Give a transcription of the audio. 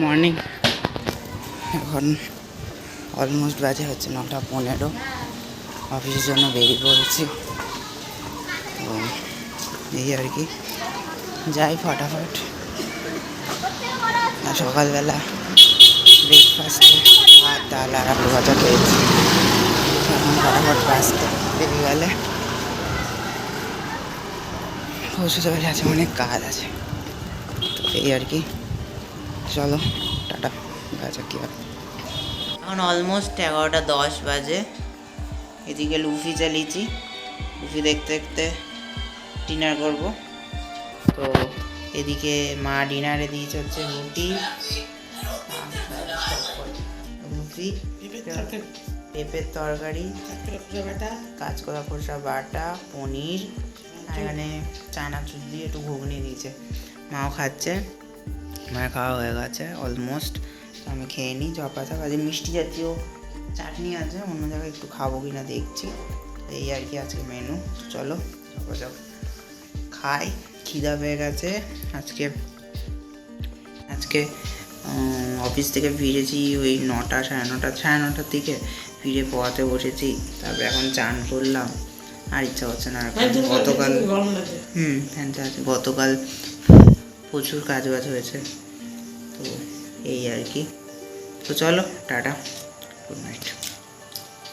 Morning. এখন almost বাজে হচ্ছে 9:15। অফিসের জন্য বেরিয়ে পড়েছি। তো এই আর কি, যাই ফটাফট। সকালবেলা ব্রেকফাস্টে ভাত, ডাল আর আলু ভাজা খেয়েছি। এখন ফটাফট বাঁচতে বেরিয়ে গেলে পৌঁছে যাওয়া আছে, অনেক কাজ আছে। তো এই আর কি, চলো টাটা, বাজা কি আর। এখন অলমোস্ট 11:10 বাজে। এদিকে লুফি চালিয়েছি, লুফি দেখতে দেখতে ডিনার করব। তো এদিকে মা ডিনারে দিয়েছে হচ্ছে রুটি, লুফি পেঁপের তরকারি, কাঁচকলা খোসা বাটা, পনির, আর এখানে চানাচুর দিয়ে একটু ঘুগনি দিয়েছে। মাও খাচ্ছে, মায়ের খাওয়া হয়ে গেছে অলমোস্ট। আমি খেয়ে নিই। জপাতা বাজে মিষ্টি জাতীয় চাটনি আছে, অন্য জায়গায় একটু খাবো কি না দেখছি। এই আর কি আজকে মেনু। চলো জপ খাই, খিদা পেয়ে গেছে। আজকে অফিস থেকে ফিরেছি ওই 9টা, সাড়ে নটার দিকে ফিরে পড়াতে বসেছি। তারপরে এখন চান করলাম, আর ইচ্ছা হচ্ছে না। গতকাল ফ্যানটা আছে, গতকাল প্রচুর কাজ বাজ হয়েছে। তো এই আর কি। তো চলো টাটা, গুড নাইট।